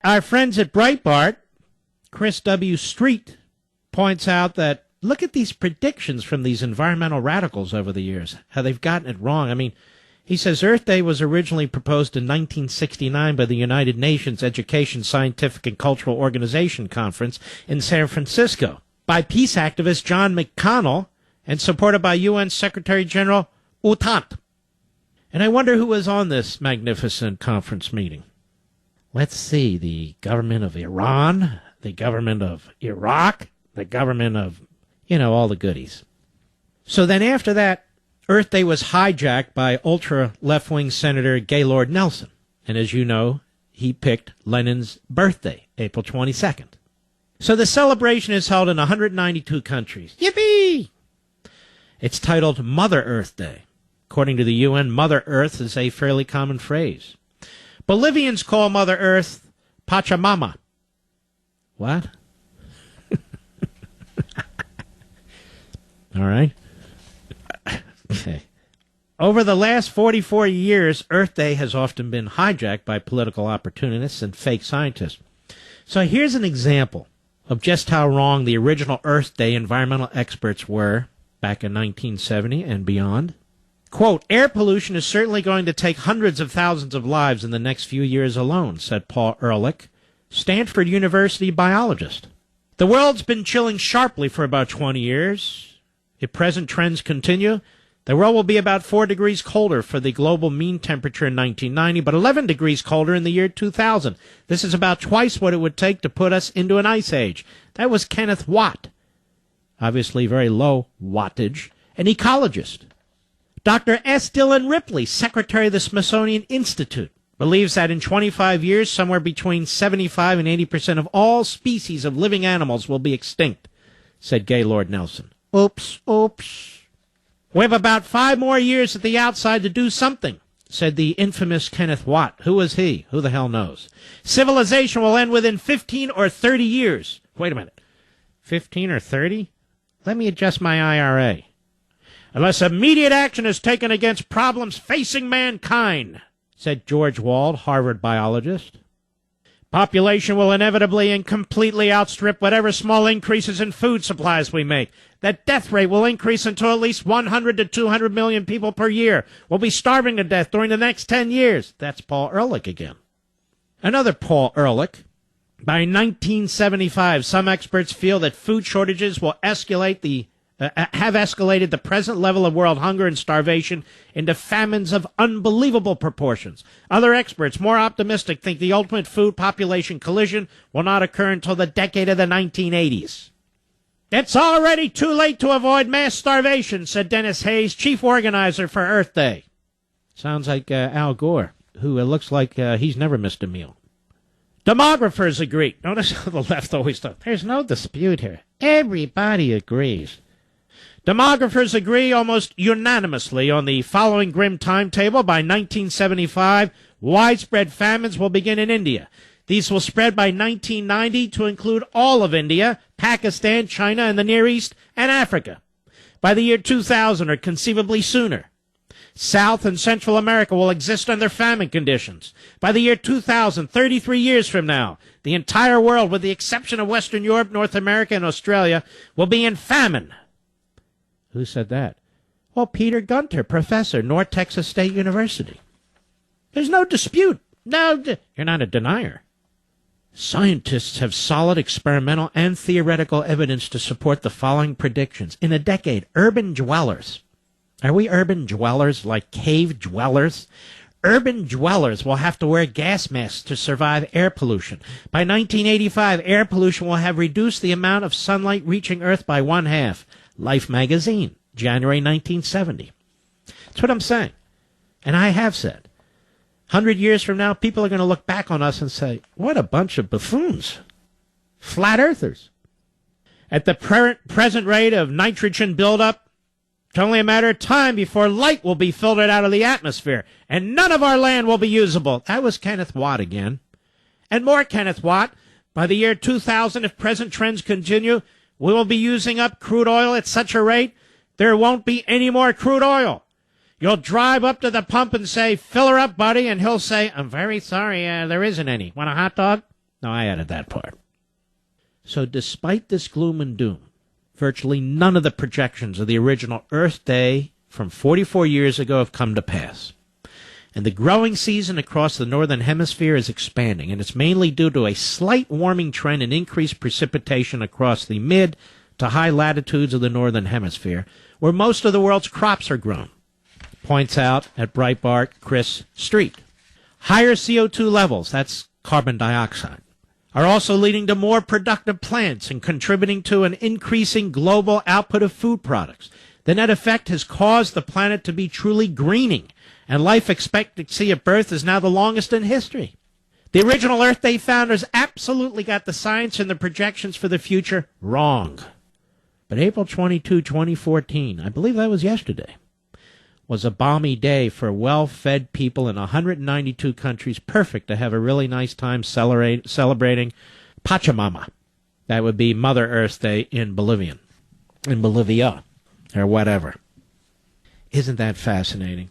Our friends at Breitbart, Chris W. Street, points out that look at these predictions from these environmental radicals over the years, how they've gotten it wrong. I mean, he says Earth Day was originally proposed in 1969 by the United Nations Education, Scientific, and Cultural Organization Conference in San Francisco by peace activist John McConnell and supported by UN Secretary General U Thant. And I wonder who was on this magnificent conference meeting. Let's see, the government of Iran, the government of Iraq, the government of, all the goodies. So then after that, Earth Day was hijacked by ultra-left-wing Senator Gaylord Nelson. And as you know, he picked Lenin's birthday, April 22nd. So the celebration is held in 192 countries. Yippee! It's titled Mother Earth Day. According to the UN, Mother Earth is a fairly common phrase. Bolivians call Mother Earth Pachamama. What? All right. Okay. Over the last 44 years, Earth Day has often been hijacked by political opportunists and fake scientists. So here's an example of just how wrong the original Earth Day environmental experts were back in 1970 and beyond. Quote, air pollution is certainly going to take hundreds of thousands of lives in the next few years alone, said Paul Ehrlich, Stanford University biologist. The world's been chilling sharply for about 20 years. If present trends continue, the world will be about 4 degrees colder for the global mean temperature in 1990, but 11 degrees colder in the year 2000. This is about twice what it would take to put us into an ice age. That was Kenneth Watt, obviously very low wattage, an ecologist. Dr. S. Dillon Ripley, secretary of the Smithsonian Institute, believes that in 25 years, somewhere between 75 and 80% of all species of living animals will be extinct, said Gaylord Nelson. Oops. We have about 5 more years at the outside to do something, said the infamous Kenneth Watt. Who was he? Who the hell knows? Civilization will end within 15 or 30 years. Wait a minute. 15 or 30? Let me adjust my IRA. Unless immediate action is taken against problems facing mankind, said George Wald, Harvard biologist. Population will inevitably and completely outstrip whatever small increases in food supplies we make. The death rate will increase until at least 100 to 200 million people per year will be starving to death during the next 10 years. That's Paul Ehrlich again. Another Paul Ehrlich. By 1975, some experts feel that food shortages will have escalated the present level of world hunger and starvation into famines of unbelievable proportions. Other experts, more optimistic, think the ultimate food population collision will not occur until the decade of the 1980s. It's already too late to avoid mass starvation, said Dennis Hayes, chief organizer for Earth Day. Sounds like Al Gore, who looks like he's never missed a meal. Demographers agree. Notice how the left always thought, there's no dispute here. Everybody agrees. Demographers agree almost unanimously on the following grim timetable. By 1975, widespread famines will begin in India. These will spread by 1990 to include all of India, Pakistan, China, and the Near East, and Africa. By the year 2000, or conceivably sooner, South and Central America will exist under famine conditions. By the year 2000, 33 years from now, the entire world, with the exception of Western Europe, North America, and Australia, will be in famine. Who said that? Well, Peter Gunter, professor, North Texas State University. There's no dispute. No, you're not a denier. Scientists have solid experimental and theoretical evidence to support the following predictions. In a decade, urban dwellers. Are we urban dwellers like cave dwellers? Urban dwellers will have to wear gas masks to survive air pollution. By 1985, air pollution will have reduced the amount of sunlight reaching Earth by 1/2. Life magazine, January 1970. That's what I'm saying. And I have said. 100 years from now, people are going to look back on us and say, what a bunch of buffoons. Flat earthers. At the present rate of nitrogen buildup, it's only a matter of time before light will be filtered out of the atmosphere, and none of our land will be usable. That was Kenneth Watt again. And more Kenneth Watt. By the year 2000, if present trends continue, we will be using up crude oil at such a rate, there won't be any more crude oil. You'll drive up to the pump and say, fill her up, buddy, and he'll say, I'm very sorry, there isn't any. Want a hot dog? No, I added that part. So despite this gloom and doom, virtually none of the projections of the original Earth Day from 44 years ago have come to pass. And the growing season across the northern hemisphere is expanding, and it's mainly due to a slight warming trend and increased precipitation across the mid to high latitudes of the northern hemisphere, where most of the world's crops are grown, points out at Breitbart Chris Street. Higher CO2 levels, that's carbon dioxide, are also leading to more productive plants and contributing to an increasing global output of food products. The net effect has caused the planet to be truly greening, and life expectancy at birth is now the longest in history. The original Earth Day founders absolutely got the science and the projections for the future wrong. But April 22, 2014, I believe that was yesterday, was a balmy day for well-fed people in 192 countries, perfect to have a really nice time celebrating Pachamama. That would be Mother Earth Day in Bolivia, or whatever. Isn't that fascinating?